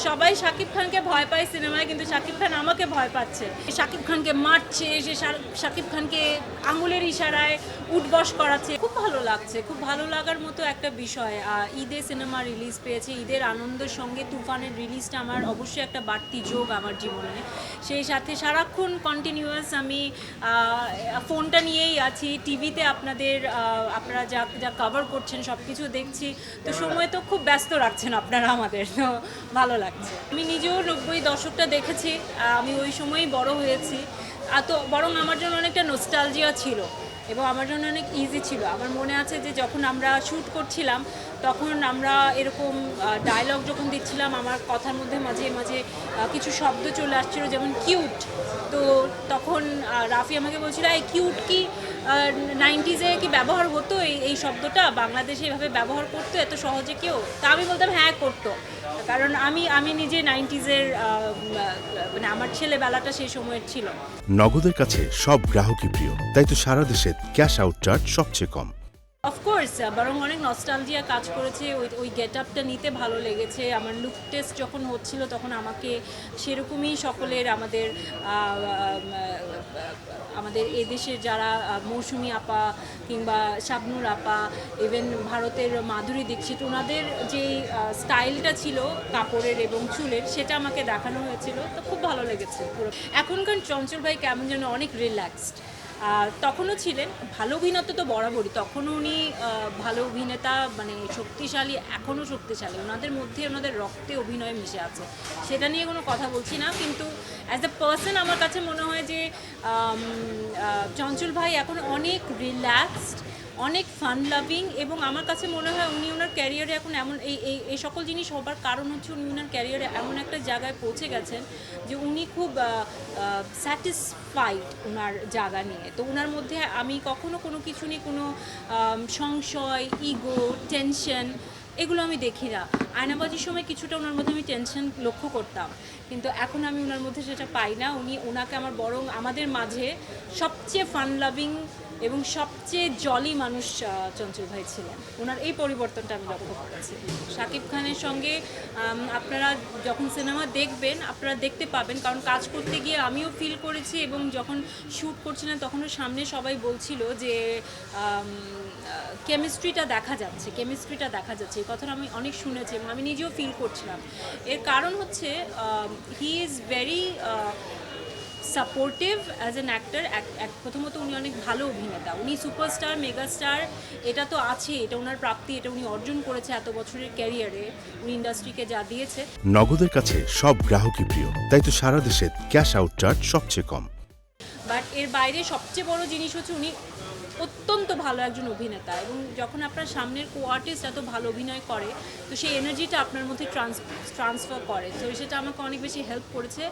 সবাই শাকিব খানকে ভয় পায় সিনেমায়, কিন্তু শাকিব খান আমাকে ভয় পাচ্ছে। শাকিব খানকে মারছে, সে শাকিব খানকে আঙুলের ইশারায় উঠবস করাচ্ছে। খুব ভালো লাগছে, খুব ভালো লাগার মতো একটা বিষয়। ঈদে সিনেমা রিলিজ পেয়েছে, ঈদের আনন্দের সঙ্গে তুফানের রিলিজটা আমার অবশ্যই একটা বাড়তি যোগ আমার জীবনে। সেই সাথে সারাক্ষণ কন্টিনিউয়াস আমি ফোনটা নিয়েই আছি, টিভিতে আপনারা যা যা কভার করছেন সব কিছু দেখছি। তো সময় তো খুব ব্যস্ত রাখছেন আপনারা আমাদের, তো ভালো লাগছে। আমি নিজেও 90 দশকটা দেখেছি, আমি ওই সময়ই বড় হয়েছি। তো বরং আমার জন্য অনেকটা নস্টালজিয়া ছিল এবং আমার জন্য অনেক ইজি ছিল। আমার মনে আছে যে যখন আমরা শ্যুট করছিলাম তখন আমরা এরকম ডায়লগ যখন দিচ্ছিলাম, আমার কথার মধ্যে মাঝে মাঝে কিছু শব্দ চলে আসছিল, যেমন কিউট। তো তখন রাফি আমাকে বলছিল, এই কিউট কি 90s-এ কি ব্যবহার হতো, এই শব্দটা বাংলাদেশে এভাবে ব্যবহার করতো এত সহজে কেউ? তা আমি বলতাম হ্যাঁ করতো, কারণ আমি নিজে 90s-এর মানে আমার ছেলেবেলাটা সেই সময়ের ছিল। নগদের কাছে সব গ্রাহকই প্রিয়, তাই তো সারা দেশে ক্যাশ আউট চার্জ সবচেয়ে কম। অফকোর্স, বরং অনেক নস্টালজিয়া কাজ করেছে। ওই গেট আপটা নিতে ভালো লেগেছে। আমার লুক টেস্ট যখন হচ্ছিল তখন আমাকে সেরকমই সকলের আমাদের এদেশের যারা মৌসুমী আপা কিংবা শাবনুর আপা, ইভেন ভারতের মাধুরী দীক্ষিত, ওনাদের যেই স্টাইলটা ছিল কাপড়ের এবং চুলের, সেটা আমাকে দেখানো হয়েছিল। তো খুব ভালো লেগেছে পুরো। এখনকার চঞ্চল ভাই কেমন যেন অনেক রিল্যাক্সড। তখনও ছিলেন ভালো অভিনেতা, তো বরাবরই তখনও উনি ভালো অভিনেতা, মানে শক্তিশালী, এখনও শক্তিশালী। ওনাদের মধ্যে ওনাদের রক্তে অভিনয় মিশে আছে, সেটা নিয়ে কোনো কথা বলছি না। কিন্তু অ্যাজ এ পার্সন আমার কাছে মনে হয় যে চঞ্চল ভাই এখন অনেক রিল্যাক্সড, অনেক ফান লাভিং, এবং আমার কাছে মনে হয় উনি ওনার ক্যারিয়ারে এখন এমন এই সকল জিনিস হবার কারণ হচ্ছে উনি ওনার ক্যারিয়ারে এমন একটা জায়গায় পৌঁছে গেছেন যে উনি খুব স্যাটিসফাইড ওনার জায়গা নিয়ে। তো ওনার মধ্যে আমি কখনো কোনো কিছু নিয়ে কোনো সংশয়, ইগো, টেনশন এগুলো আমি দেখি না। আয়নাবাজির সময় কিছুটা ওনার মধ্যে আমি টেনশন লক্ষ্য করতাম, কিন্তু এখন আমি ওনার মধ্যে সেটা পাই না। ওনাকে আমার বরং আমাদের মাঝে সবচেয়ে ফান লাভিং এবং সবচেয়ে জলি মানুষ চঞ্চল ভাই ছিলেন। ওনার এই পরিবর্তনটা আমি লক্ষ্য করেছি। শাকিব খানের সঙ্গে আপনারা যখন সিনেমা দেখবেন আপনারা দেখতে পাবেন, কারণ কাজ করতে গিয়ে আমিও ফিল করেছি, এবং যখন শ্যুট করছিলেন তখনও সামনে সবাই বলছিল যে কেমিস্ট্রিটা দেখা যাচ্ছে, এই কথাটা আমি অনেক শুনেছি এবং আমি নিজেও ফিল করছিলাম। এর কারণ হচ্ছে he is very supportive as an actor. প্রথমত উনি অনেক ভালো অভিনেতা, উনি সুপারস্টার, মেগাস্টার, এটা তো আছে, এটা ওনার প্রাপ্তি, এটা উনি অর্জন করেছে এত বছরের ক্যারিয়ারে, উনি ইন্ডাস্ট্রিকে যা দিয়েছে। নগদের কাছে সব গ্রাহকই প্রিয়, তাই তো সারা দেশে ক্যাশ আউট চার্জ সবচেয়ে কম। বাট এর বাইরে সবচেয়ে বড় জিনিস হচ্ছে উনি অত্যন্ত ভালো একজন অভিনেতা, এবং যখন আপনার সামনের কো আর্টিস্ট এত ভালো অভিনয় করে তো সেই এনার্জিটা আপনার মধ্যে ট্রান্সফার করে। তো সেটা আমাকে অনেক বেশি হেল্প করেছে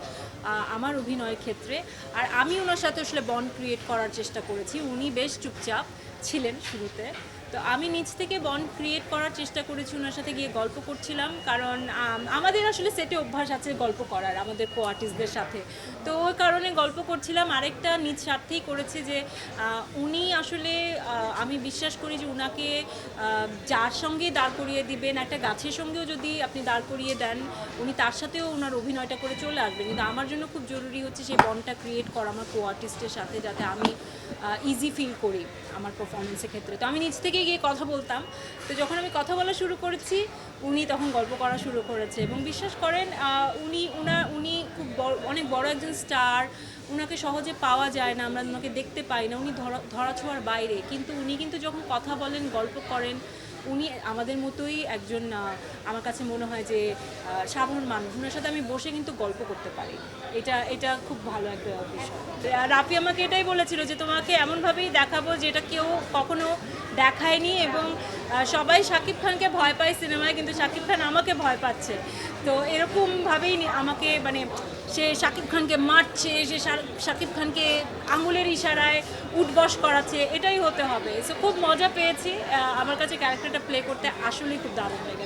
আমার অভিনয়ের ক্ষেত্রে। আর আমি ওনার সাথে আসলে বন্ড ক্রিয়েট করার চেষ্টা করেছি। উনি বেশ চুপচাপ ছিলেন শুরুতে, তো আমি নিজ থেকে বন্ড ক্রিয়েট করার চেষ্টা করেছি। ওনার সাথে গিয়ে গল্প করছিলাম, কারণ আমাদের আসলে সেটে অভ্যাস আছে গল্প করার আমাদের কো আর্টিস্টদের সাথে। তো ওই কারণে গল্প করছিলাম। আরেকটা নিজ স্বার্থেই করেছি যে উনি আসলে আমি বিশ্বাস করি যে উনাকে যার সঙ্গে দাঁড় করিয়ে দিবেন, একটা গাছের সঙ্গেও যদি আপনি দাঁড় করিয়ে দেন উনি তার সাথেও ওনার অভিনয়টা করে চলে আসবেন। কিন্তু আমার জন্য খুব জরুরি হচ্ছে সেই বন্ডটা ক্রিয়েট করা আমার কো আর্টিস্টের সাথে, যাতে আমি ইজি ফিল করি আমার পারফরমেন্সের ক্ষেত্রে। তো আমি নিজ থেকে গিয়ে কথা বলতাম। তো যখন আমি কথা বলা শুরু করেছি উনি তখন গল্প করা শুরু করেছে, এবং বিশ্বাস করেন উনি খুব অনেক বড় একজন স্টার। উনাকে সহজে পাওয়া যায় না, আমরা ওনাকে দেখতে পাই না, উনি ধরাছোঁয়ার বাইরে, কিন্তু উনি কিন্তু যখন কথা বলেন, গল্প করেন, উনি আমাদের মতোই একজন, আমার কাছে মনে হয় যে সাধারণ মানুষ। ওনার সাথে আমি বসে কিন্তু গল্প করতে পারি, এটা খুব ভালো একটা বিষয়। রাফি আমাকে এটাই বলেছিল যে তোমাকে এমনভাবেই দেখাবো যেটা কেউ কখনো দেখায়নি, এবং সবাই শাকিব খানকে ভয় পায় সিনেমায়, কিন্তু শাকিব খান আমাকে ভয় পাচ্ছে। তো এরকমভাবেই আমাকে, মানে সে শাকিব খানকে মারছে, সে শাকিব খানকে আঙুলের ইশারায় উঠবস করাচ্ছে, এটাই হতে হবে। সো খুব মজা পেয়েছি, আমার কাছে ক্যারেক্টারটা প্লে করতে আসলেই খুব দারুণ লেগেছে।